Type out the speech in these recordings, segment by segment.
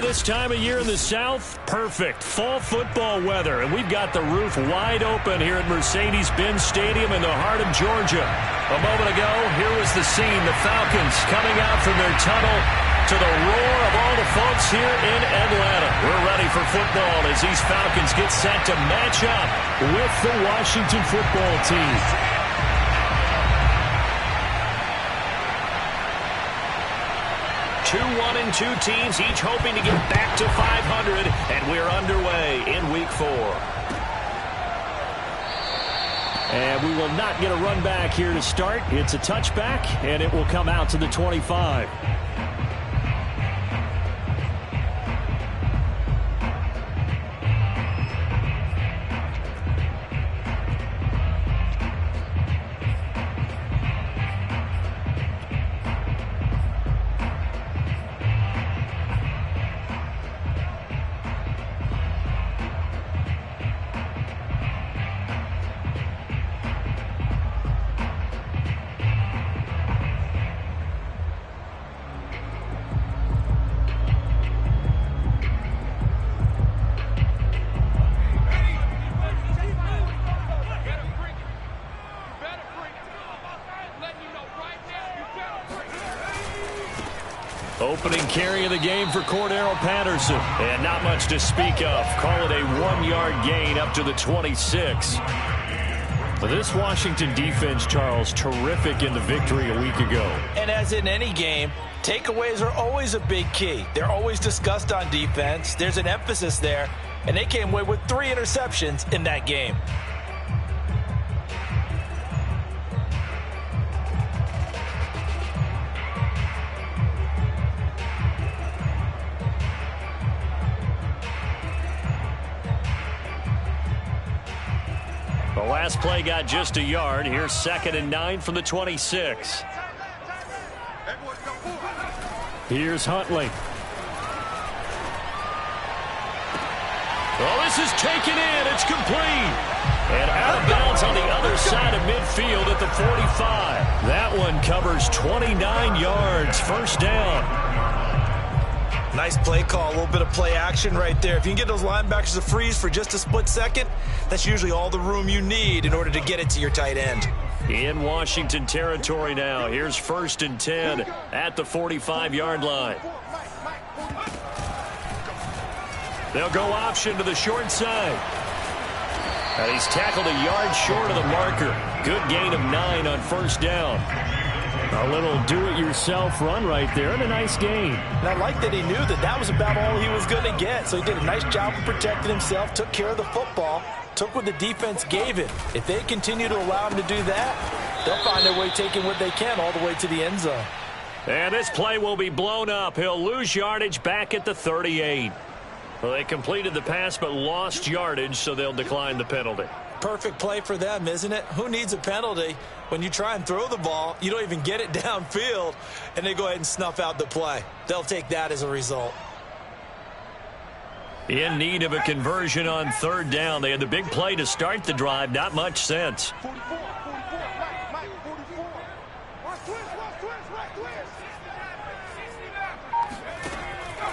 this time of year in the South? Perfect. Fall football weather, and we've got the roof wide open here at Mercedes-Benz Stadium in the heart of Georgia. A moment ago, here was the scene. The Falcons coming out from their tunnel to the roar of all the folks here in Atlanta. We're ready for football as these Falcons get set to match up with the Washington football team. 2-1-2 teams, each hoping to get back to 500, and we're underway in Week 4. And we will not get a run back here to start. It's a touchback, and it will come out to the 25. Opening carry of the game for Cordero Patterson. And not much to speak of. Call it a 1-yard gain up to the 26. This Washington defense, Charles, terrific in the victory a week ago. And as in any game, takeaways are always a big key. They're always discussed on defense. There's an emphasis there. And they came away with 3 interceptions in that game. The last play got just a yard. Here's 2nd and 9 from the 26. Here's Huntley. Oh, this is taken in. It's complete. And out of bounds on the other side of midfield at the 45. That one covers 29 yards. First down. Nice play call, a little bit of play action right there. If you can get those linebackers to freeze for just a split second, that's usually all the room you need in order to get it to your tight end. In Washington territory now. Here's 1st and 10 at the 45-yard line. They'll go option to the short side. And he's tackled a yard short of the marker. Good gain of 9 on first down. A little do-it-yourself run right there, and a nice gain. And I like that he knew that that was about all he was going to get. So he did a nice job of protecting himself, took care of the football, took what the defense gave him. If they continue to allow him to do that, they'll find their way taking what they can all the way to the end zone. And this play will be blown up. He'll lose yardage back at the 38. Well, they completed the pass but lost yardage, so they'll decline the penalty. Perfect play for them, isn't it? Who needs a penalty when you try and throw the ball, you don't even get it downfield, and they go ahead and snuff out the play? They'll take that as a result. In need of a conversion on 3rd down. They had the big play to start the drive. Not much sense.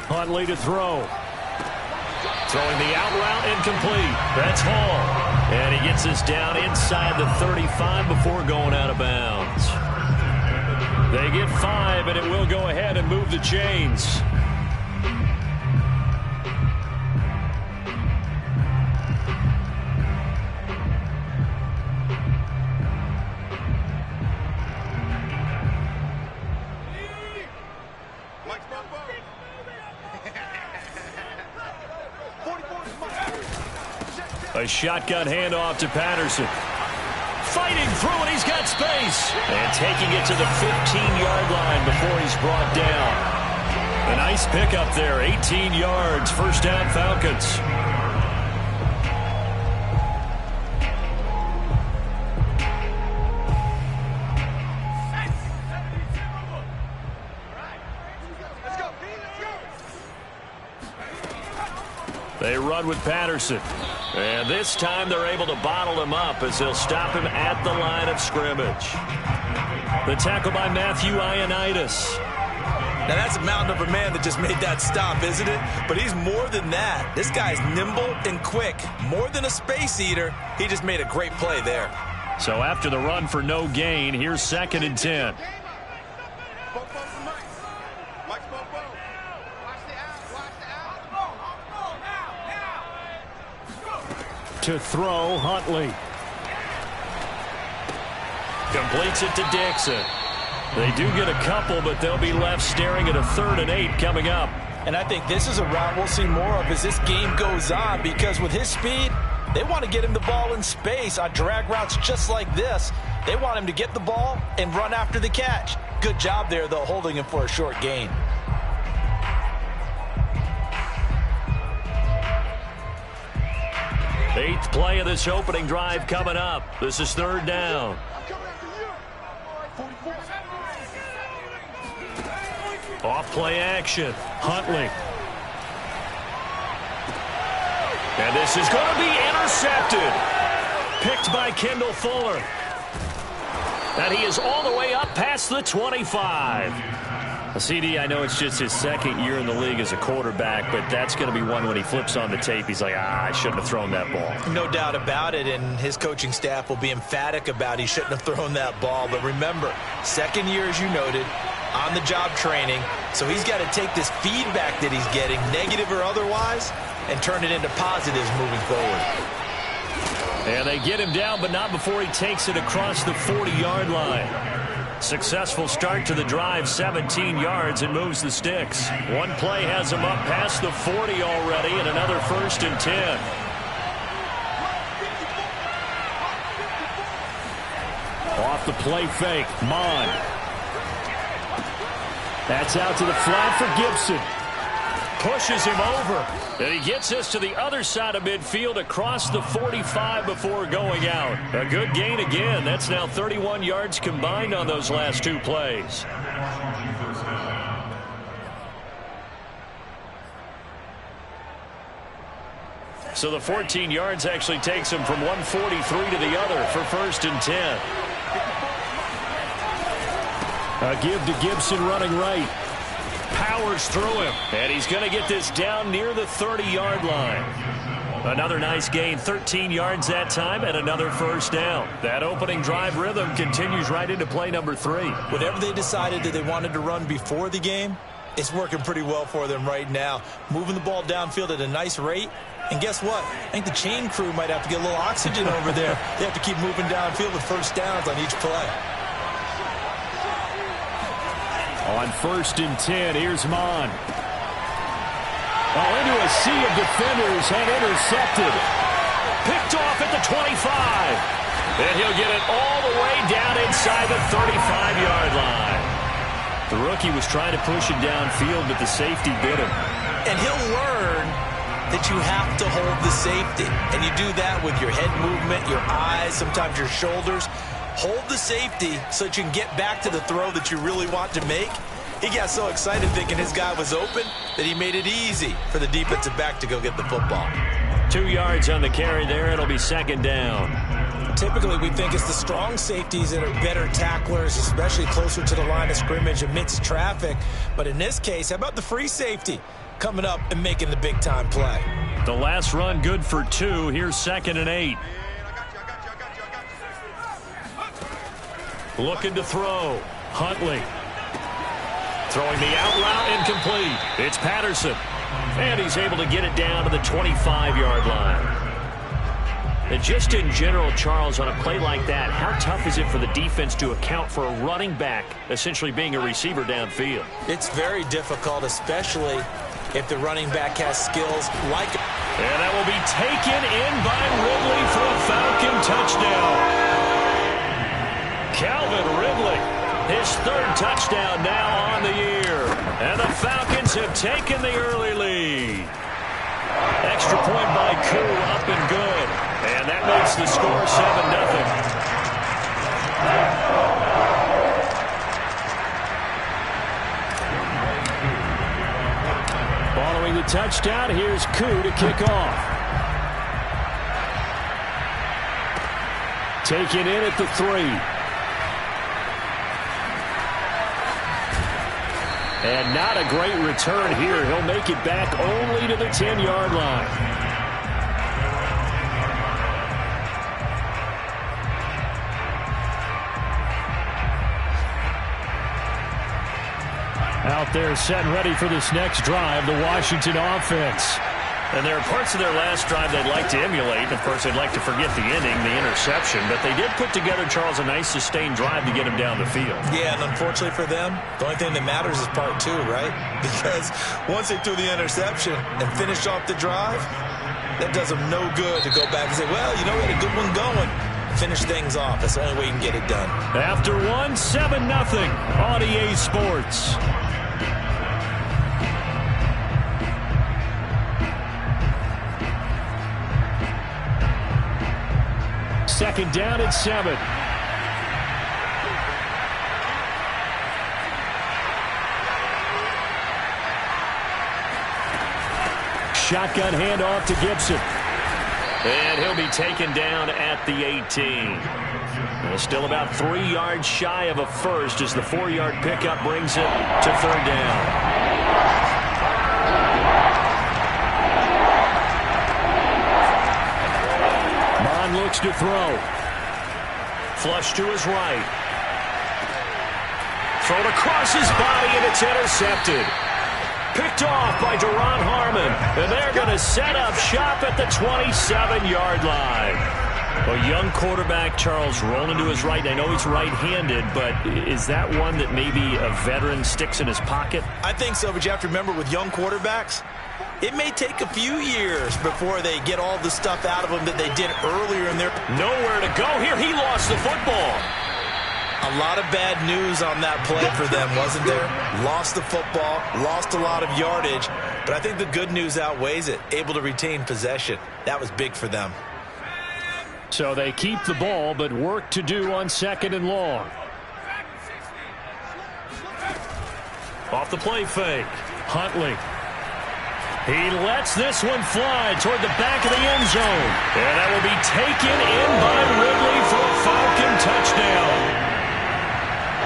Huntley to throw. Throwing the out route incomplete. That's Hall. And he gets us down inside the 35 before going out of bounds. They get 5, and it will go ahead and move the chains. A shotgun handoff to Patterson. Fighting through, and he's got space. And taking it to the 15-yard line before he's brought down. A nice pickup there, 18 yards. First down, Falcons. They run with Patterson. And this time they're able to bottle him up as they'll stop him at the line of scrimmage. The tackle by Matthew Ioannidis. Now, that's a mountain of a man that just made that stop, isn't it? But he's more than that. This guy's nimble and quick. More than a space eater. He just made a great play there. So after the run for no gain, here's 2nd and 10. To throw, Huntley. Completes it to Dixon. They do get a couple, but they'll be left staring at a 3rd and 8 coming up. And I think this is a route we'll see more of as this game goes on, because with his speed, they want to get him the ball in space on drag routes just like this. They want him to get the ball and run after the catch. Good job there, though, holding him for a short gain. Eighth play of this opening drive coming up. This is 3rd down. Off play action. Huntley. And this is going to be intercepted. Picked by Kendall Fuller. And he is all the way up past the 25. CD, I know it's just his 2nd year in the league as a quarterback, but that's going to be one when he flips on the tape, he's like, I shouldn't have thrown that ball. No doubt about it, and his coaching staff will be emphatic about he shouldn't have thrown that ball. But remember, 2nd year, as you noted, on-the-job training, so he's got to take this feedback that he's getting, negative or otherwise, and turn it into positives moving forward. And they get him down, but not before he takes it across the 40-yard line. Successful start to the drive, 17 yards, and moves the sticks. One play has him up past the 40 already, and another 1st and 10. Off the play fake, Mon. That's out to the flat for Gibson. Pushes him over. And he gets us to the other side of midfield across the 45 before going out. A good gain again. That's now 31 yards combined on those last 2 plays. So the 14 yards actually takes him from 143 to the other for 1st and 10. A give to Gibson running right. Powers through him, and he's going to get this down near the 30-yard line. Another nice gain, 13 yards that time, and another 1st down. That opening drive rhythm continues right into play number 3. Whatever they decided that they wanted to run before the game, it's working pretty well for them right now. Moving the ball downfield at a nice rate. And guess what? I think the chain crew might have to get a little oxygen over there. They have to keep moving downfield with 1st downs on each play. On 1st and 10, here's Mon. Oh, into a sea of defenders and intercepted. Picked off at the 25. And he'll get it all the way down inside the 35-yard line. The rookie was trying to push it downfield, but the safety bit him. And he'll learn that you have to hold the safety. And you do that with your head movement, your eyes, sometimes your shoulders. Hold the safety so that you can get back to the throw that you really want to make. He got so excited thinking his guy was open that he made it easy for the defensive back to go get the football. 2 yards on the carry there. It'll be 2nd down. Typically, we think it's the strong safeties that are better tacklers, especially closer to the line of scrimmage amidst traffic. But in this case, how about the free safety coming up and making the big-time play? The last run good for 2. Here's 2nd and 8. Looking to throw. Huntley. Throwing the out route incomplete. It's Patterson. And he's able to get it down to the 25-yard line. And just in general, Charles, on a play like that, how tough is it for the defense to account for a running back essentially being a receiver downfield? It's very difficult, especially if the running back has skills like... And that will be taken in by Ridley for a Falcon touchdown. Calvin Ridley, his 3rd touchdown now on the year. And the Falcons have taken the early lead. Extra point by Koo, up and good. And that makes the score 7-0. Following the touchdown, here's Koo to kick off. Taken in at the 3. And not a great return here. He'll make it back only to the 10-yard line. Out there set and ready for this next drive, the Washington offense. And there are parts of their last drive they'd like to emulate. Of course, they'd like to forget the inning, the interception. But they did put together, Charles, a nice sustained drive to get him down the field. Yeah, and unfortunately for them, the only thing that matters is part two, right? Because once they threw the interception and finished off the drive, that does them no good to go back and say, well, you know, we had a good one going. Finish things off. That's the only way you can get it done. After one, 7-0 on EA Sports. Second down at 7. Shotgun handoff to Gibson. And he'll be taken down at the 18. Still about 3 yards shy of a first as the 4-yard pickup brings it to third down. Looks to throw. Flush to his right. Thrown across his body, and it's intercepted. Picked off by Duron Harmon. And they're going to set up shop at the 27-yard line. A young quarterback, Charles, rolling to his right. I know he's right-handed, but is that one that maybe a veteran sticks in his pocket? I think so, but you have to remember with young quarterbacks, it may take a few years before they get all the stuff out of them that they did earlier in their... Nowhere to go here. He lost the football. A lot of bad news on that play for them, wasn't there? Lost the football, lost a lot of yardage, but I think the good news outweighs it. Able to retain possession. That was big for them. So they keep the ball, but work to do on second and long. Off the play fake. Huntley. He lets this one fly toward the back of the end zone. And that will be taken in by Ridley for a Falcon touchdown.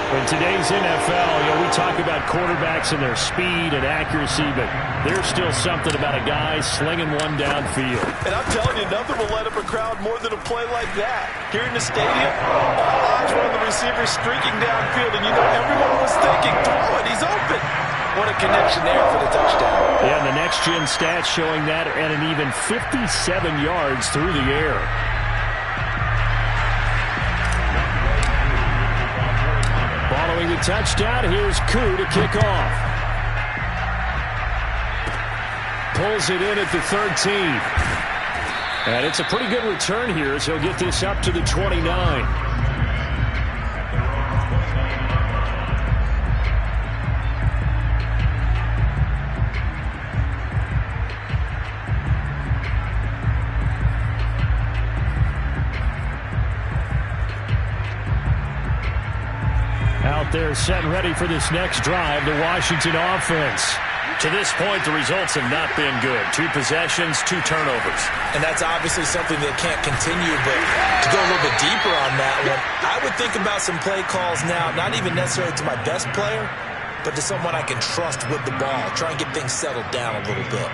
In today's NFL, we talk about quarterbacks and their speed and accuracy, but there's still something about a guy slinging one downfield. And I'm telling you, nothing will light up a crowd more than a play like that. Here in the stadium, all eyes were on the receiver streaking downfield, and you know everyone was thinking, throw it, he's open. What a connection there for the touchdown. Yeah, and the next-gen stats showing that at an even 57 yards through the air. Following the touchdown, here's Koo to kick off. Pulls it in at the 13. And it's a pretty good return here as he'll get this up to the 29. Out there set and ready for this next drive, the Washington offense. To this point, the results have not been good. 2 possessions, 2 turnovers. And that's obviously something that can't continue, but to go a little bit deeper on that one, I would think about some play calls now, not even necessarily to my best player, but to someone I can trust with the ball. Try and get things settled down a little bit.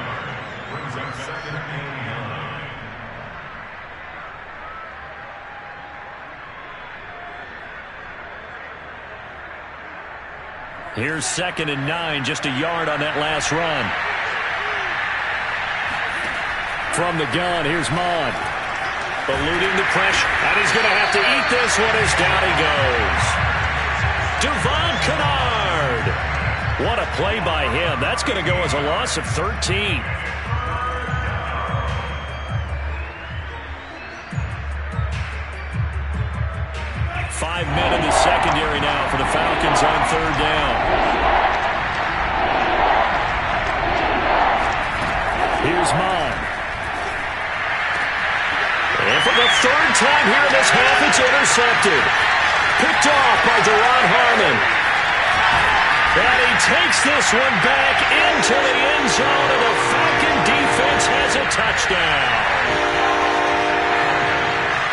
Here's 2nd and 9, just a yard on that last run. From the gun, here's Mon. Eluding the pressure, and he's going to have to eat this one as down he goes. Devon Kennard. What a play by him. That's going to go as a loss of 13. Five men in the secondary now for the Falcons on third down. Here's Mon. And for the third time here in this half, it's intercepted. Picked off by Duron Harmon. And he takes this one back into the end zone, and the Falcon defense has a touchdown.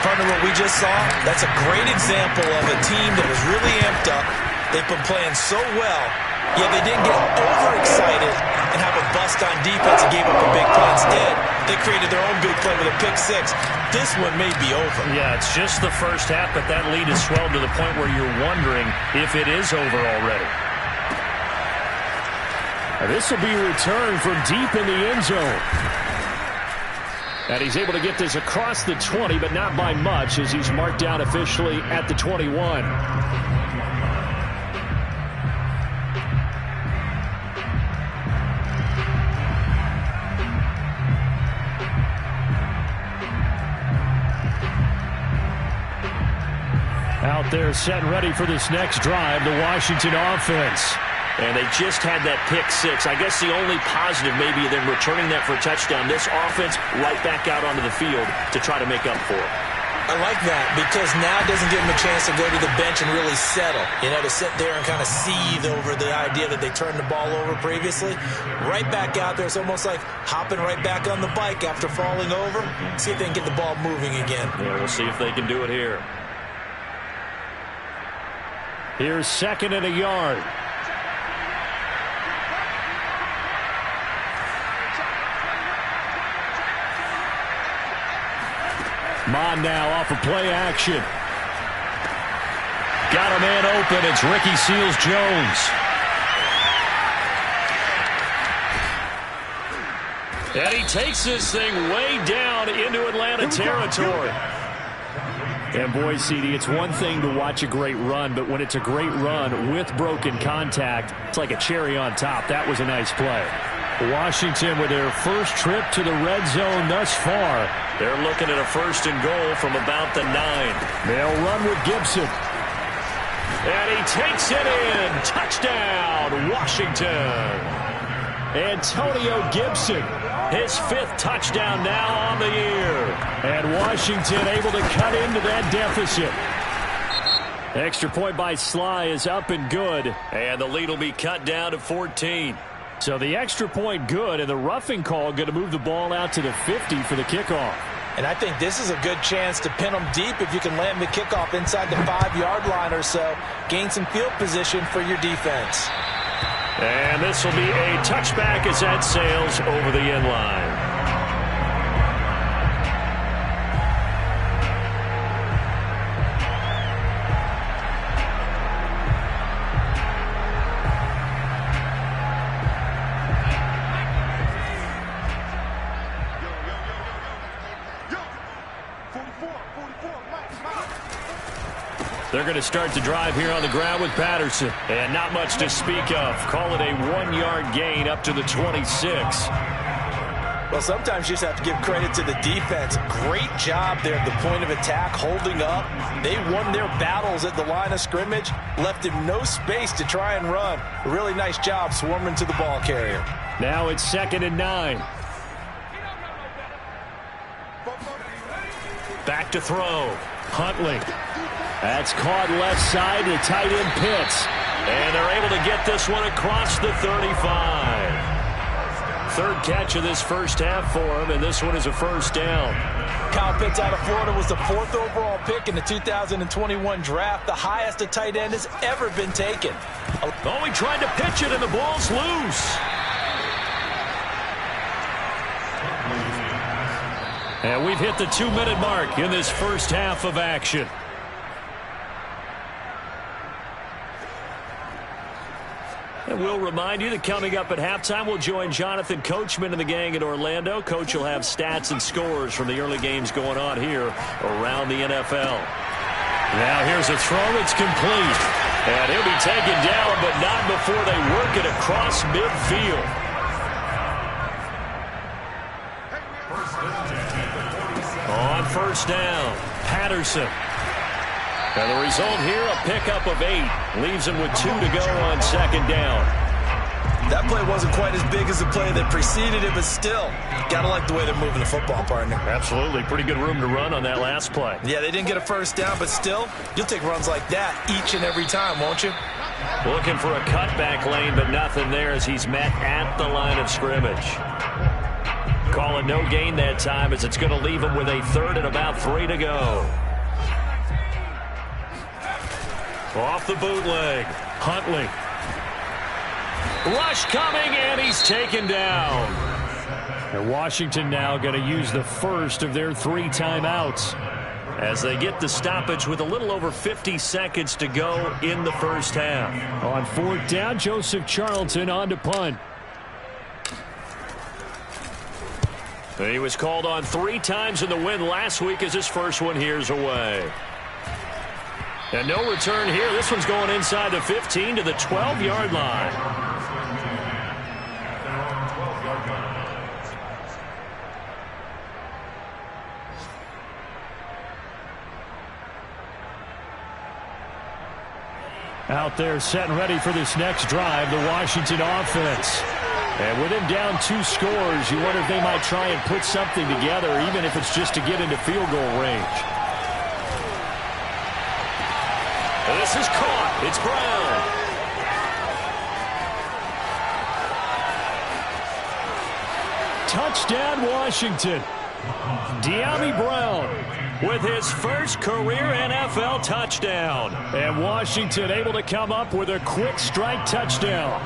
Partner, what we just saw, that's a great example of a team that was really amped up. They've been playing so well, Yeah, they didn't get overexcited and have a bust on defense and gave up a big play. Instead, they created their own big play with a pick six. This one may be over. Yeah, it's just the first half, but that lead has swelled to the point where you're wondering if it is over already. This will be returned from deep in the end zone. And he's able to get this across the 20, but not by much, as he's marked down officially at the 21. Out there set and ready for this next drive, the Washington offense. And they just had that pick six. I guess the only positive maybe them returning that for a touchdown. This offense right back out onto the field to try to make up for it. I like that because now it doesn't give them a chance to go to the bench and really settle. You know, to sit there and kind of seethe over the idea that they turned the ball over previously. Right back out there. It's almost like hopping right back on the bike after falling over. See if they can get the ball moving again. Yeah, we'll see if they can do it here. Here's 2nd and a yard. Mon now off of play action. Got a man open. It's Ricky Seals-Jones. And he takes this thing way down into Atlanta territory. And boy, CD, it's one thing to watch a great run, but when it's a great run with broken contact, it's like a cherry on top. That was a nice play. Washington with their first trip to the red zone thus far. They're looking at a 1st and goal from about the 9. They'll run with Gibson. And he takes it in. Touchdown, Washington. Antonio Gibson. His 5th touchdown now on the year. And Washington able to cut into that deficit. Extra point by Sly is up and good. And the lead will be cut down to 14. So the extra point good, and the roughing call going to move the ball out to the 50 for the kickoff. And I think this is a good chance to pin them deep if you can land the kickoff inside the 5-yard line or so. Gain some field position for your defense. And this will be a touchback as that sails over the end line. They're going to start the drive here on the ground with Patterson. And not much to speak of. Call it a 1-yard gain up to the 26. Well, sometimes you just have to give credit to the defense. Great job there at the point of attack, holding up. They won their battles at the line of scrimmage, left him no space to try and run. A really nice job swarming to the ball carrier. Now it's 2nd and 9. Back to throw. Huntley. That's caught left side to tight end Pitts. And they're able to get this one across the 35. 3rd catch of this first half for him, and this one is a 1st down. Kyle Pitts out of Florida was the 4th overall pick in the 2021 draft, the highest a tight end has ever been taken. Oh, he tried to pitch it, and the ball's loose. And we've hit the 2-minute mark in this first half of action. And we'll remind you that coming up at halftime, we'll join Jonathan Coachman and the gang in Orlando. Coach will have stats and scores from the early games going on here around the NFL. Now here's a throw that's complete. And he'll be taken down, but not before they work it across midfield. On 1st down, Patterson. And the result here, a pickup of 8. Leaves him with 2 to go on 2nd down. That play wasn't quite as big as the play that preceded it, but still, got to like the way they're moving the football, partner. Absolutely. Pretty good room to run on that last play. Yeah, they didn't get a 1st down, but still, you'll take runs like that each and every time, won't you? Looking for a cutback lane, but nothing there as he's met at the line of scrimmage. Call it no gain that time as it's going to leave him with a 3rd and about 3 to go. Off the bootleg, Huntley. Rush coming, and he's taken down. And Washington now going to use the first of their 3 timeouts as they get the stoppage with a little over 50 seconds to go in the first half. On 4th down, Joseph Charlton on to punt. He was called on 3 times in the win last week as his first one here's away. And no return here. This one's going inside the 15 to the 12-yard line. Out there set and ready for this next drive, the Washington offense. And with him down 2 scores, you wonder if they might try and put something together, even if it's just to get into field goal range. This is caught. It's Brown. Touchdown, Washington. De'Ami Brown with his first career NFL touchdown. And Washington able to come up with a quick strike touchdown.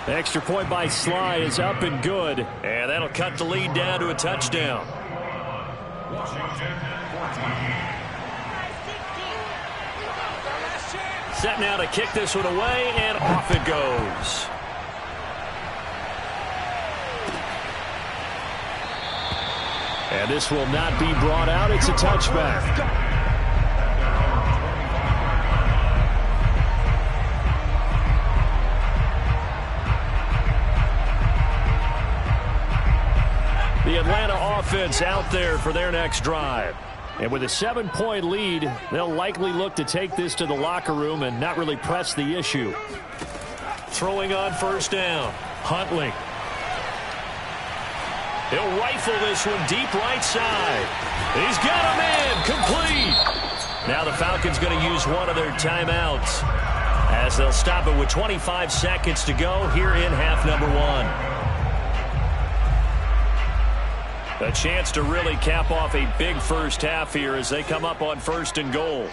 The extra point by Sly is up and good. And that'll cut the lead down to a touchdown. Set now to kick this one away, and off it goes. And this will not be brought out. It's a touchback. The Atlanta offense out there for their next drive. And with a 7-point lead, they'll likely look to take this to the locker room and not really press the issue. Throwing on first down. Huntley. He'll rifle this one deep right side. He's got him in. Complete. Now the Falcons going to use one of their timeouts as they'll stop it with 25 seconds to go here in half number 1. A chance to really cap off a big first half here as they come up on 1st and goal.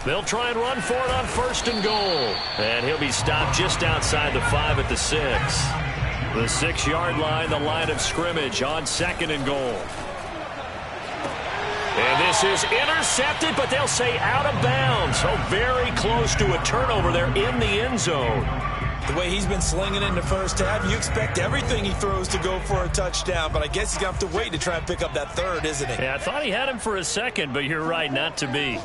They'll try and run for it on 1st and goal. And he'll be stopped just outside the 5 at the 6. The 6-yard line, the line of scrimmage on 2nd and goal. And this is intercepted, but they'll say out of bounds. So very close to a turnover there in the end zone. The way he's been slinging in the first half, you expect everything he throws to go for a touchdown, but I guess he's going to have to wait to try and pick up that 3rd, isn't he? Yeah, I thought he had him for a second, but you're right, not to be.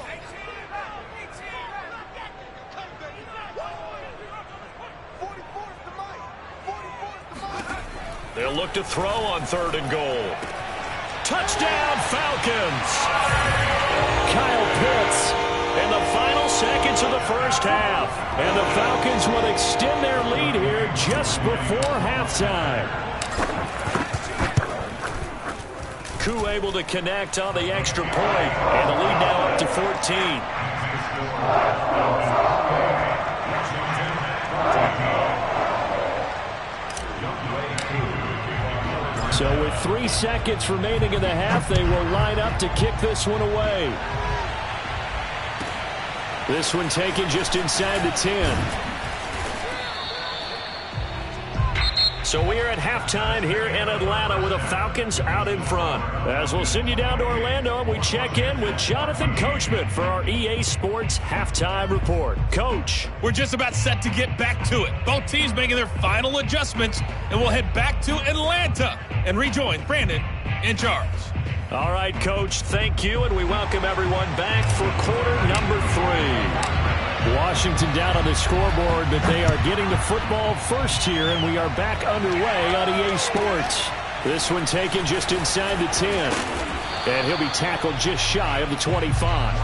They'll look to throw on 3rd and goal. Touchdown, Falcons! Kyle Pitts. In the final seconds of the first half. And the Falcons will extend their lead here just before halftime. Koo able to connect on the extra point. And the lead now up to 14. So with 3 seconds remaining in the half, they will line up to kick this one away. This one taken just inside the 10. So we are at halftime here in Atlanta with the Falcons out in front. As we'll send you down to Orlando, we check in with Jonathan Coachman for our EA Sports Halftime Report. Coach. We're just about set to get back to it. Both teams making their final adjustments, and we'll head back to Atlanta and rejoin Brandon and Charles. All right, Coach, thank you, and we welcome everyone back for quarter number 3. Washington down on the scoreboard, but they are getting the football first here, and we are back underway on EA Sports. This one taken just inside the 10, and he'll be tackled just shy of the 25.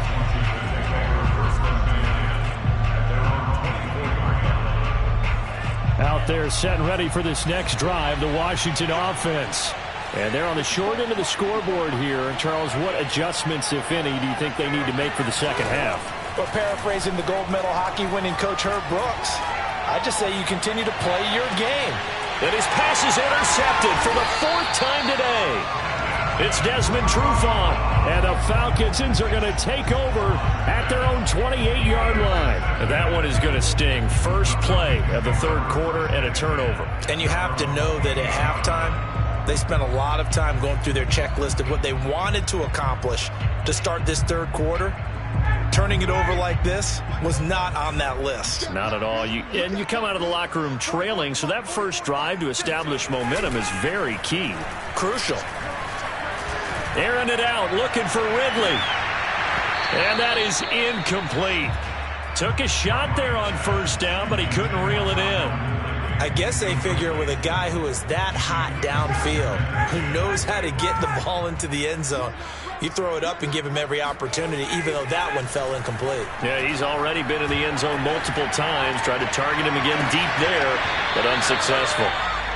Out there set and ready for this next drive, the Washington offense. And they're on the short end of the scoreboard here. Charles, what adjustments, if any, do you think they need to make for the second half? Well, paraphrasing the gold medal hockey winning coach Herb Brooks, I just say you continue to play your game. And his pass is intercepted for the 4th time today. It's Desmond Trufant, and the Falcons are going to take over at their own 28-yard line. And that one is going to sting. First play of the third quarter and a turnover. And you have to know that at halftime, they spent a lot of time going through their checklist of what they wanted to accomplish to start this third quarter. Turning it over like this was not on that list. Not at all. And you come out of the locker room trailing, so that first drive to establish momentum is very key. Crucial. Airing it out, looking for Ridley. And that is incomplete. Took a shot there on first down, but he couldn't reel it in. I guess they figure with a guy who is that hot downfield, who knows how to get the ball into the end zone, you throw it up and give him every opportunity, even though that one fell incomplete. Yeah, he's already been in the end zone multiple times. Tried to target him again deep there, but unsuccessful.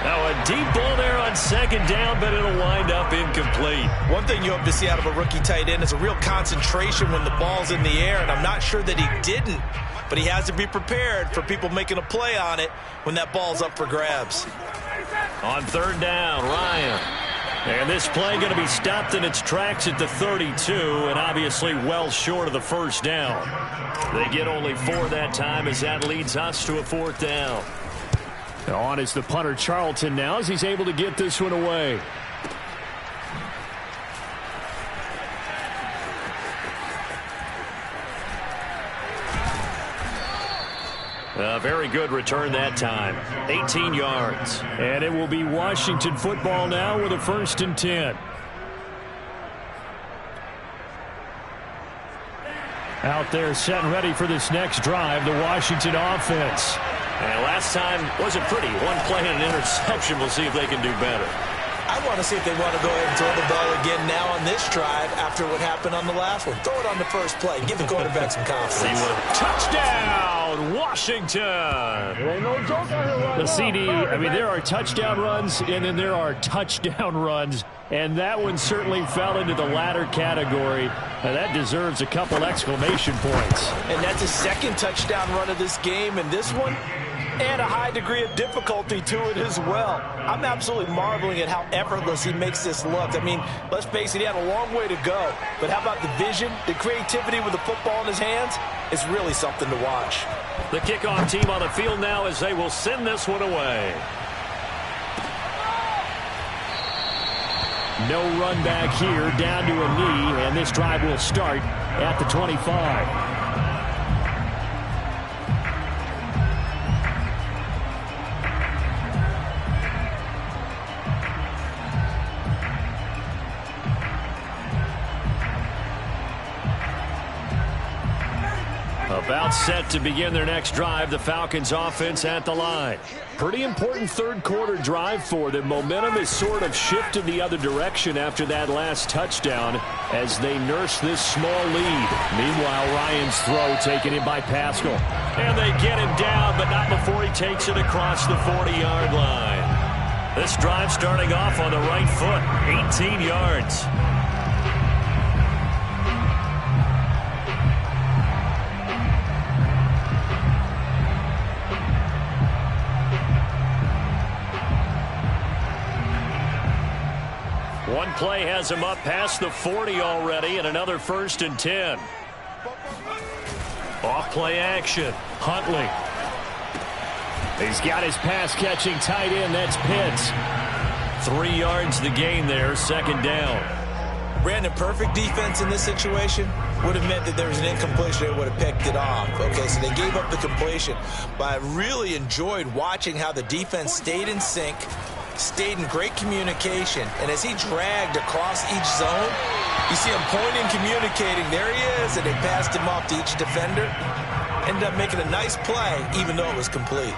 Now a deep ball there on second down, but it'll wind up incomplete. One thing you hope to see out of a rookie tight end is a real concentration when the ball's in the air, and I'm not sure that he didn't, but he has to be prepared for people making a play on it when that ball's up for grabs. On third down, Ryan. And this play going to be stopped in its tracks at the 32, and obviously well short of the first down. They get only 4 that time as that leads us to a fourth down. On is the punter Charlton now as he's able to get this one away. A very good return that time. 18 yards. And it will be Washington football now with a 1st and 10. Out there set and ready for this next drive, the Washington offense. And last time wasn't pretty. One play and an interception. We'll see if they can do better. I want to see if they want to go ahead and throw the ball again now on this drive after what happened on the last one. Throw it on the first play. Give the quarterback some confidence. Touchdown, Washington. The CD, I mean, there are touchdown runs, and then there are touchdown runs. And that one certainly fell into the latter category. And that deserves a couple exclamation points. And that's his second touchdown run of this game. And this one, and a high degree of difficulty to it as well. I'm absolutely marveling at how effortless he makes this look. I mean, let's face it, he had a long way to go. But how about the vision, the creativity with the football in his hands? It's really something to watch. The kickoff team on the field now as they will send this one away. No run back here, down to a knee, and this drive will start at the 25. About set to begin their next drive, the Falcons offense at the line. Pretty important third quarter drive for them. Momentum has sort of shifted the other direction after that last touchdown as they nurse this small lead. Meanwhile, Ryan's throw taken in by Pascal. And they get him down, but not before he takes it across the 40-yard line. This drive starting off on the right foot, 18 yards. One play has him up past the 40 already, and another 1st and 10. Off play action. Huntley. He's got his pass-catching tight end. That's Pitts. 3 yards the gain there, 2nd down. Brandon, perfect defense in this situation would have meant that there was an incompletion. They would have picked it off. Okay, so they gave up the completion. But I really enjoyed watching how the defense stayed in sync, stayed in great communication, and as he dragged across each zone, you see him pointing, communicating. There he is, and they passed him off to each defender. Ended up making a nice play, even though it was complete.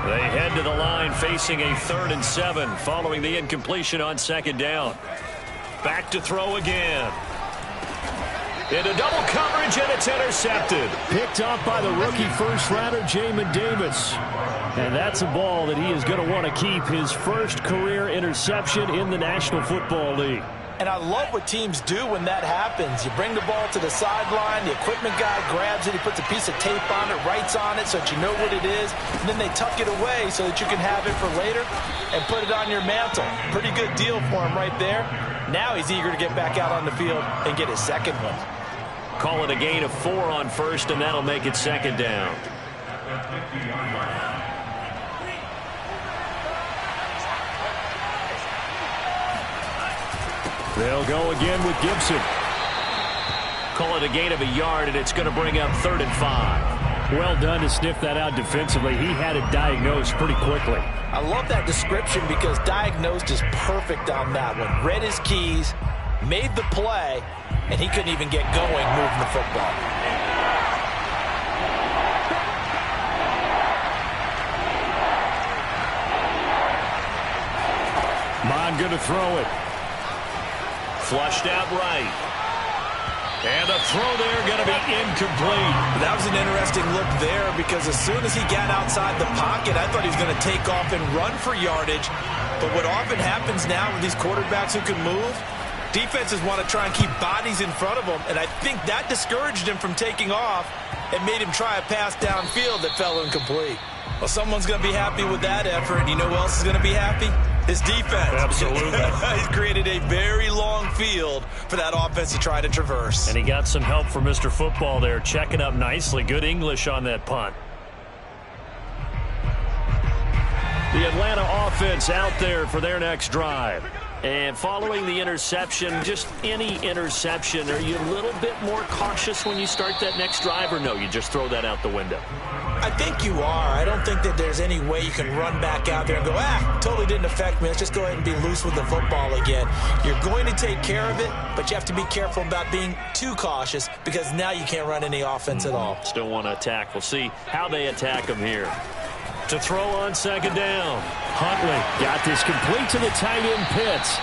They head to the line facing a 3rd and 7 following the incompletion on 2nd down. Back to throw again. Into double coverage, and it's intercepted. Picked off by the rookie first-rounder, Jamin Davis. And that's a ball that he is going to want to keep, his first career interception in the National Football League. And I love what teams do when that happens. You bring the ball to the sideline, the equipment guy grabs it, he puts a piece of tape on it, writes on it so that you know what it is, and then they tuck it away so that you can have it for later and put it on your mantle. Pretty good deal for him right there. Now he's eager to get back out on the field and get his second one. Call it a gain of 4 on first, and that'll make it second down. They'll go again with Gibson. Call it a gain of a yard, and it's going to bring up 3rd and 5. Well done to sniff that out defensively. He had it diagnosed pretty quickly. I love that description because diagnosed is perfect on that one. Read his keys, made the play, and he couldn't even get going moving the football. Mon going to throw it. Flushed out right. And the throw there going to be incomplete. That was an interesting look there because as soon as he got outside the pocket, I thought he was going to take off and run for yardage. But what often happens now with these quarterbacks who can move, defenses want to try and keep bodies in front of them, and I think that discouraged him from taking off and made him try a pass downfield that fell incomplete. Well, someone's going to be happy with that effort. You know who else is going to be happy? His defense. Absolutely. He's created a very long field for that offense to try to traverse. And he got some help from Mr. Football there, checking up nicely. Good English on that punt. The Atlanta offense out there for their next drive. And following the interception, just any interception, are you a little bit more cautious when you start that next drive, or no, you just throw that out the window? I think you are. I don't think that there's any way you can run back out there and go, totally didn't affect me. Let's just go ahead and be loose with the football again. You're going to take care of it, but you have to be careful about being too cautious because now you can't run any offense at all. Still want to attack. We'll see how they attack them here. To throw on second down. Huntley got this complete to the tight end Pitts.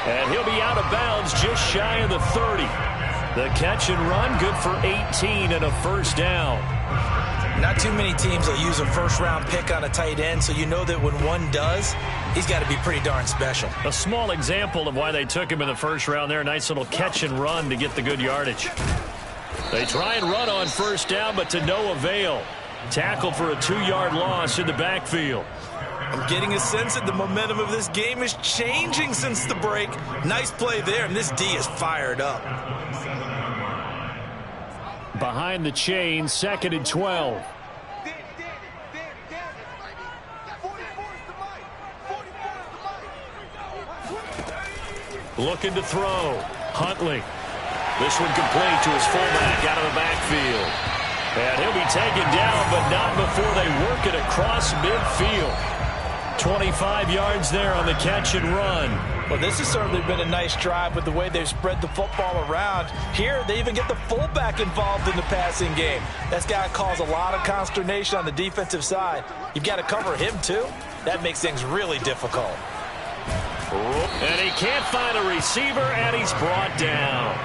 And he'll be out of bounds just shy of the 30. The catch and run good for 18 and a first down. Not too many teams will use a first-round pick on a tight end, so you know that when one does, he's got to be pretty darn special. A small example of why they took him in the first round there. A nice little catch and run to get the good yardage. They try and run on first down, but to no avail. Tackled for a 2-yard loss in the backfield. I'm getting a sense that the momentum of this game is changing since the break. Nice play there, and this D is fired up. Behind the chain, 2nd and 12. Looking to throw. Huntley. This one complete to his fullback out of the backfield. And he'll be taken down, but not before they work it across midfield. 25 yards there on the catch and run. Well, this has certainly been a nice drive with the way they've spread the football around. Here, they even get the fullback involved in the passing game. That's got to cause a lot of consternation on the defensive side. You've got to cover him, too. That makes things really difficult. And he can't find a receiver, and he's brought down.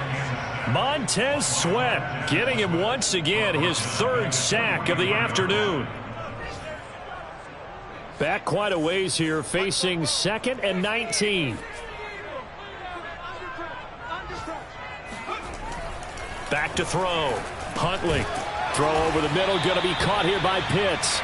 Montez Sweat getting him once again his 3rd sack of the afternoon. Back quite a ways here, facing 2nd and 19. Back to throw. Huntley. Throw over the middle, going to be caught here by Pitts.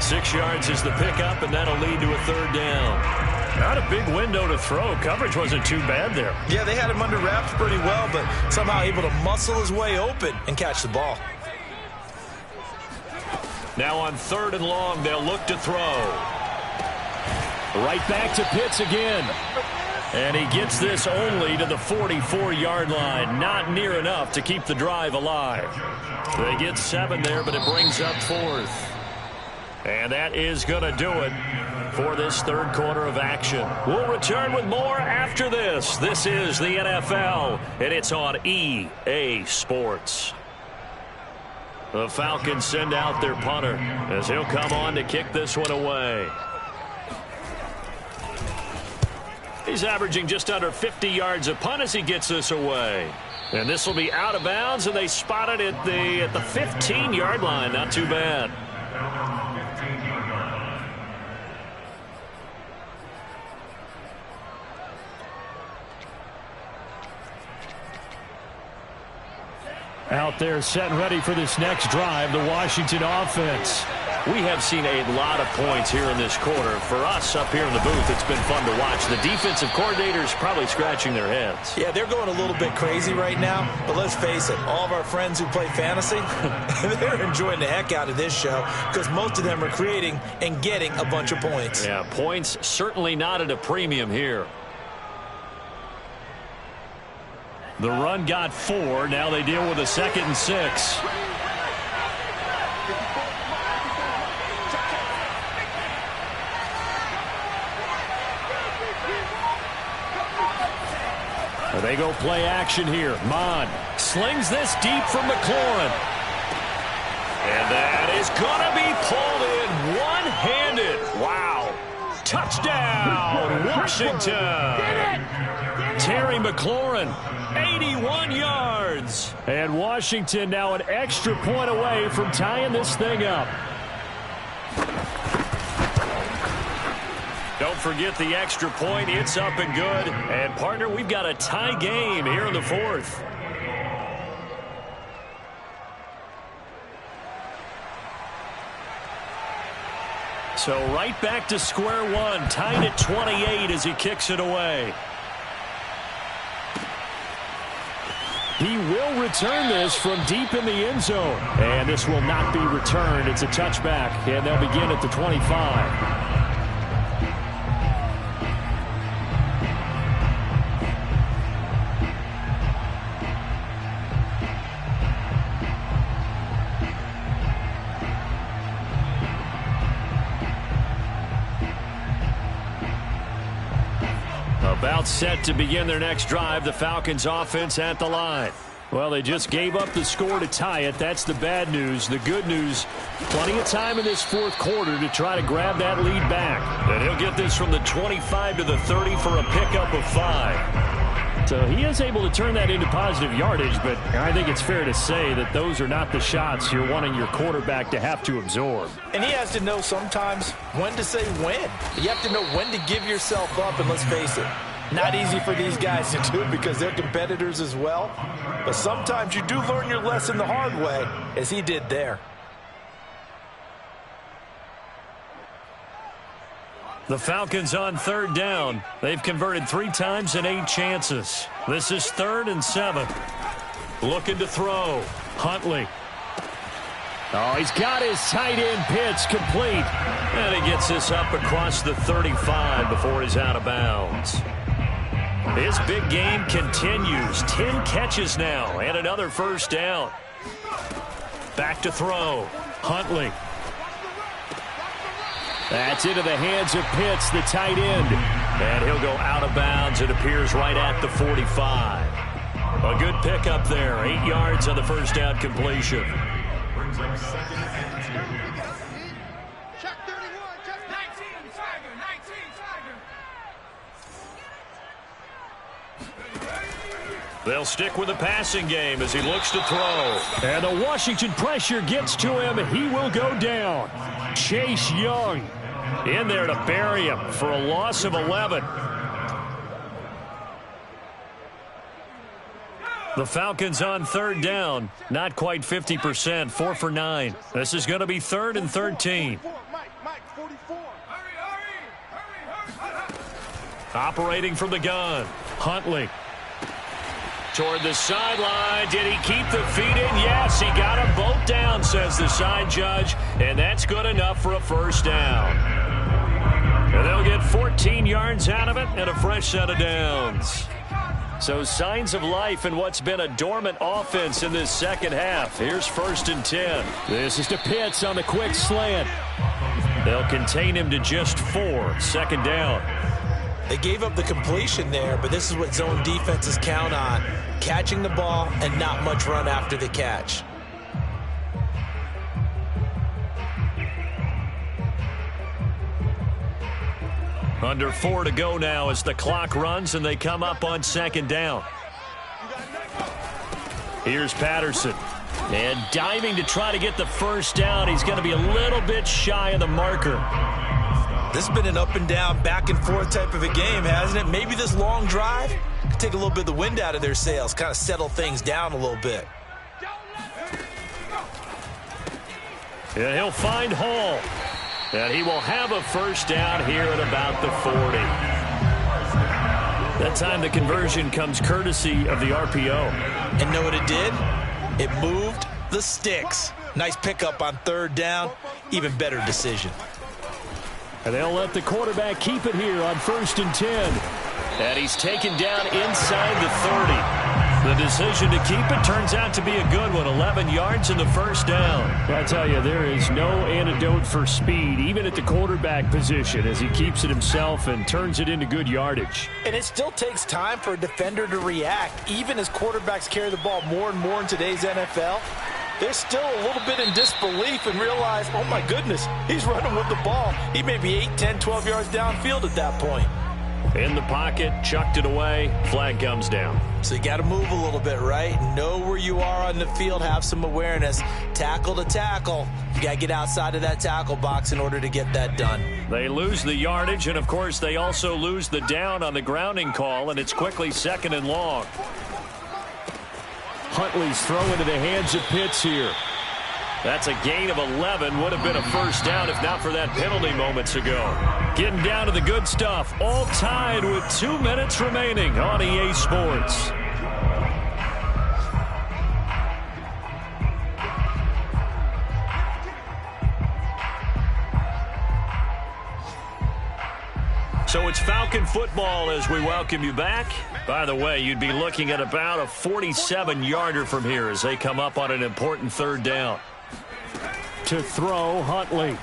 6 yards is the pickup, and that'll lead to a 3rd down. Not a big window to throw. Coverage wasn't too bad there. Yeah, they had him under wraps pretty well, but somehow able to muscle his way open and catch the ball. Now on 3rd and long, they'll look to throw. Right back to Pitts again. And he gets this only to the 44-yard line. Not near enough to keep the drive alive. They get 7 there, but it brings up 4th. And that is going to do it for this 3rd quarter of action. We'll return with more after this. This is the NFL, and it's on EA Sports. The Falcons send out their punter as he'll come on to kick this one away. He's averaging just under 50 yards a punt as he gets this away. And this will be out of bounds, and they spot it at the 15-yard line. Not too bad. Out there set and ready for this next drive, the Washington offense. We have seen a lot of points here in this quarter. For us up here in the booth, it's been fun to watch. The defensive coordinators probably scratching their heads. Yeah, they're going a little bit crazy right now. But let's face it, all of our friends who play fantasy, they're enjoying the heck out of this show because most of them are creating and getting a bunch of points. Yeah, points certainly not at a premium here. The run got 4. Now they deal with a 2nd and 6. They go play action here. Mon slings this deep from McLaurin. And that is going to be pulled in one-handed. Wow. Touchdown, Washington. Terry McLaurin, 81 yards. And Washington now an extra point away from tying this thing up. Don't forget the extra point. It's up and good. And, partner, we've got a tie game here in the 4th. So right back to square one. Tied at 28 as he kicks it away. He will return this from deep in the end zone. And this will not be returned. It's a touchback. And they'll begin at the 25. About set to begin their next drive. The Falcons offense at the line. Well, they just gave up the score to tie it. That's the bad news. The good news, plenty of time in this 4th quarter to try to grab that lead back. And he'll get this from the 25 to the 30 for a pickup of 5. So he is able to turn that into positive yardage, but I think it's fair to say that those are not the shots you're wanting your quarterback to have to absorb. And he has to know sometimes when to say when. You have to know when to give yourself up, and let's face it, not easy for these guys to do because they're competitors as well. But sometimes you do learn your lesson the hard way, as he did there. The Falcons on 3rd down. They've converted 3 times in 8 chances. This is 3rd and 7. Looking to throw. Huntley. Oh, he's got his tight end Pitts complete. And he gets this up across the 35 before he's out of bounds. His big game continues. 10 catches now and another 1st down. Back to throw. Huntley. That's into the hands of Pitts, the tight end. And he'll go out of bounds. It appears right at the 45. A good pickup there. 8 yards on the 1st down completion. They'll stick with the passing game as he looks to throw. And the Washington pressure gets to him. He will go down. Chase Young in there to bury him for a loss of 11. The Falcons on 3rd down. Not quite 50%. 4 for 9. This is going to be 3rd and 13. Operating from the gun. Huntley. Toward the sideline. Did he keep the feet in? Yes, he got them both down, says the side judge. And that's good enough for a 1st down. And they'll get 14 yards out of it and a fresh set of downs. So signs of life in what's been a dormant offense in this 2nd half. Here's 1st and 10. This is to Pitts on the quick slant. They'll contain him to just 4. 2nd down. They gave up the completion there, but this is what zone defenses count on. Catching the ball and not much run after the catch. Under 4 to go now as the clock runs and they come up on 2nd down. Here's Patterson. And diving to try to get the 1st down. He's going to be a little bit shy of the marker. This has been an up and down, back and forth type of a game, hasn't it? Maybe this long drive could take a little bit of the wind out of their sails, kind of settle things down a little bit. And he'll find Hall. And he will have a first down here at about the 40. That time the conversion comes courtesy of the RPO. And know what it did? It moved the sticks. Nice pickup on third down. Even better decision. And they'll let the quarterback keep it here on 1st and 10. And he's taken down inside the 30. The decision to keep it turns out to be a good one. 11 yards in the first down. I tell you, there is no antidote for speed, even at the quarterback position, as he keeps it himself and turns it into good yardage. And it still takes time for a defender to react. Even as quarterbacks carry the ball more and more in today's NFL, they're still a little bit in disbelief and realize, oh my goodness, he's running with the ball. He may be 8, 10, 12 yards downfield at that point. In the pocket, chucked it away, flag comes down. So you got to move a little bit, right? Know where you are on the field, have some awareness. Tackle to tackle. You got to get outside of that tackle box in order to get that done. They lose the yardage, and of course they also lose the down on the grounding call, and it's quickly 2nd and long. Huntley's throw into the hands of Pitts here. That's a gain of 11. Would have been a first down if not for that penalty moments ago. Getting down to the good stuff. All tied with 2 minutes remaining on EA Sports. So it's Falcon football as we welcome you back. By the way, you'd be looking at about a 47-yarder from here as they come up on an important third down. To throw, Huntley.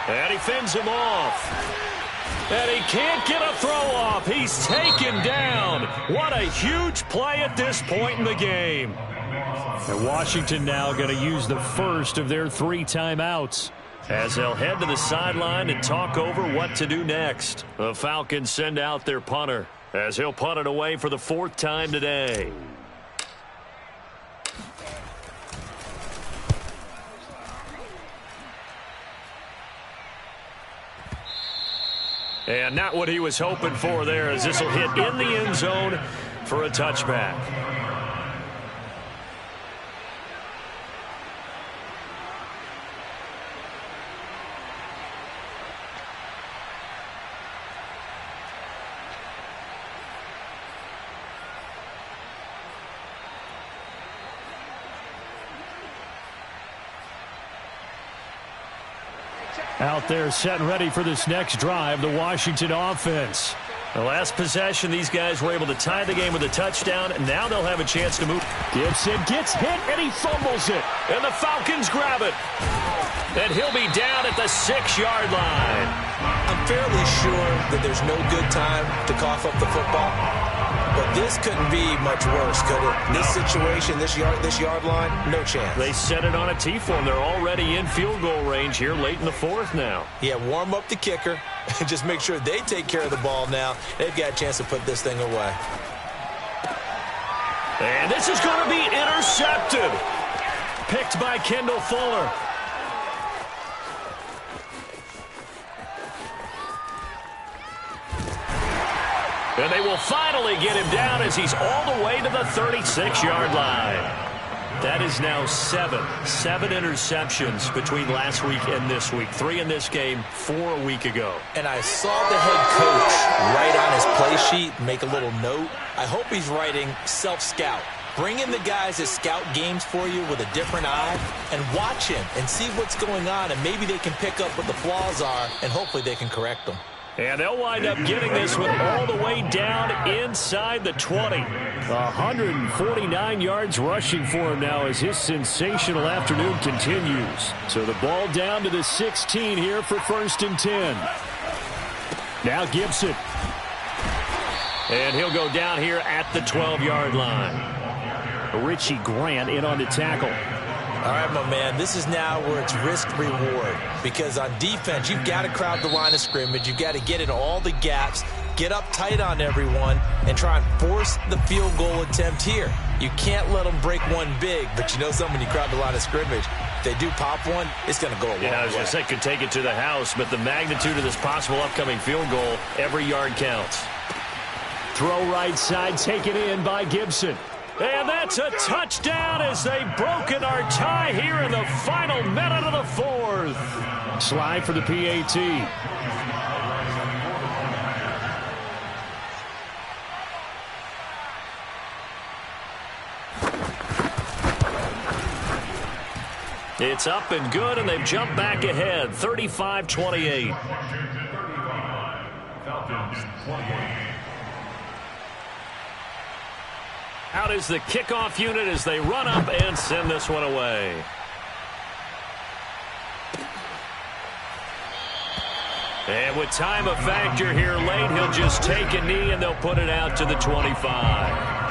And he fends him off. And he can't get a throw off. He's taken down. What a huge play at this point in the game. And Washington now going to use the first of their 3 timeouts as they'll head to the sideline and talk over what to do next. The Falcons send out their punter as he'll punt it away for the 4th time today. And not what he was hoping for there, as this will hit in the end zone for a touchback. Out there set and ready for this next drive, the Washington offense. The last possession, these guys were able to tie the game with a touchdown, and now they'll have a chance to move. Gibson gets hit, and he fumbles it. And the Falcons grab it. And he'll be down at the 6-yard line. I'm fairly sure that there's no good time to cough up the football. But this couldn't be much worse, could it? This situation, this yard line, no chance. They set it on a T-form. They're already in field goal range here late in the 4th now. Yeah, warm up the kicker and just make sure they take care of the ball now. They've got a chance to put this thing away. And this is going to be intercepted. Picked by Kendall Fuller. And they will finally get him down as he's all the way to the 36-yard line. That is now 7 interceptions between last week and this week. 3 in this game, 4 a week ago. And I saw the head coach write on his play sheet, make a little note. I hope he's writing self-scout. Bring in the guys that scout games for you with a different eye and watch him and see what's going on, and maybe they can pick up what the flaws are, and hopefully they can correct them. And they'll wind up getting this one all the way down inside the 20. 149 yards rushing for him now as his sensational afternoon continues. So the ball down to the 16 here for 1st and 10. Now Gibson. And he'll go down here at the 12-yard line. Richie Grant in on the tackle. All right, my man, this is now where it's risk-reward. Because on defense, you've got to crowd the line of scrimmage. You've got to get in all the gaps, get up tight on everyone, and try and force the field goal attempt here. You can't let them break one big, but you know something, when you crowd the line of scrimmage, if they do pop one, it's going to go a long way. Yeah, I was going to say, could take it to the house, but the magnitude of this possible upcoming field goal, every yard counts. Throw right side, taken in by Gibson. And that's a touchdown as they've broken our tie here in the final minute of the fourth. Slide for the PAT. It's up and good, and they've jumped back ahead, 35-28. Out is the kickoff unit as they run up and send this one away. And with time a factor here late, he'll just take a knee and they'll put it out to the 25.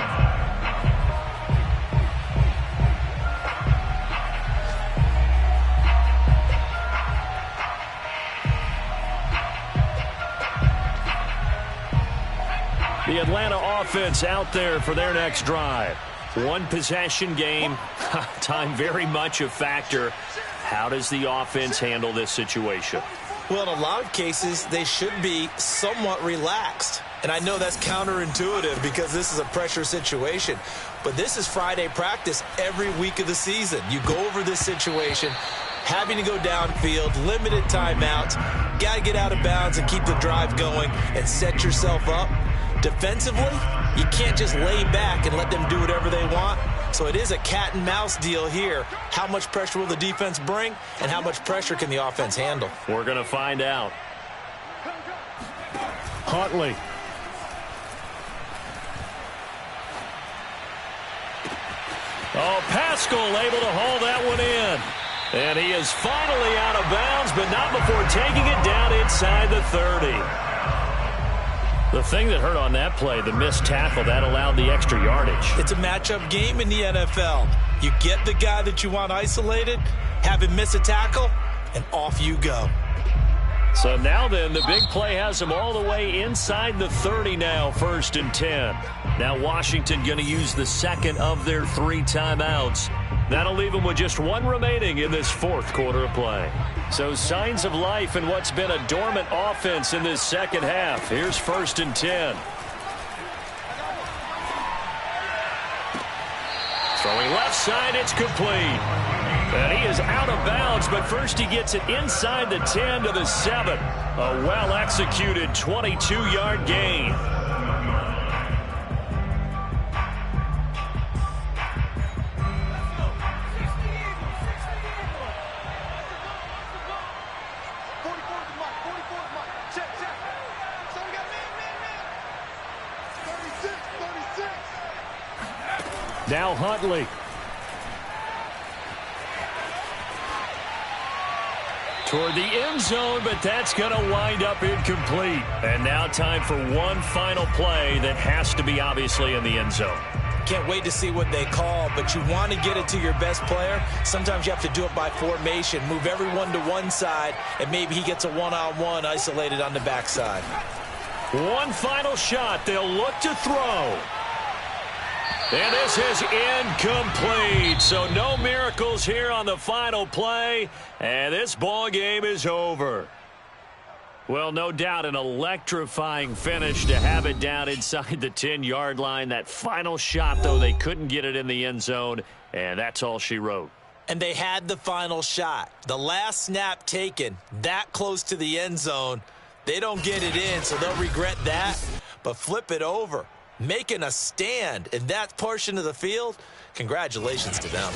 The Atlanta offense out there for their next drive. One possession game. Time very much a factor. How does the offense handle this situation? Well, in a lot of cases, they should be somewhat relaxed. And I know that's counterintuitive because this is a pressure situation. But this is Friday practice every week of the season. You go over this situation, having to go downfield, limited timeouts, got to get out of bounds and keep the drive going and set yourself up. Defensively, you can't just lay back and let them do whatever they want. So it is a cat and mouse deal here. How much pressure will the defense bring, and how much pressure can the offense handle? We're going to find out. Huntley. Oh, Pascal able to haul that one in. And he is finally out of bounds, but not before taking it down inside the 30. The thing that hurt on that play, the missed tackle, that allowed the extra yardage. It's a matchup game in the NFL. You get the guy that you want isolated, have him miss a tackle, and off you go. So now then, the big play has him all the way inside the 30 now, 1st and 10. Now Washington going to use the second of their 3 timeouts. That'll leave them with just 1 remaining in this 4th quarter of play. So signs of life in what's been a dormant offense in this second half. Here's 1st and 10. Throwing left side, it's complete. And he is out of bounds, but first he gets it inside the 10 to the 7. A well-executed 22-yard gain. Now Huntley. Toward the end zone, but that's going to wind up incomplete. And now time for one final play that has to be obviously in the end zone. Can't wait to see what they call, but you want to get it to your best player. Sometimes you have to do it by formation. Move everyone to one side, and maybe he gets a one-on-one isolated on the backside. One final shot. They'll look to throw. And this is incomplete. So no miracles here on the final play. And this ball game is over. Well, no doubt an electrifying finish to have it down inside the 10-yard line. That final shot, though, they couldn't get it in the end zone. And that's all she wrote. And they had the final shot. The last snap taken that close to the end zone. They don't get it in, so they'll regret that. But flip it over. Making a stand in that portion of the field, congratulations to them.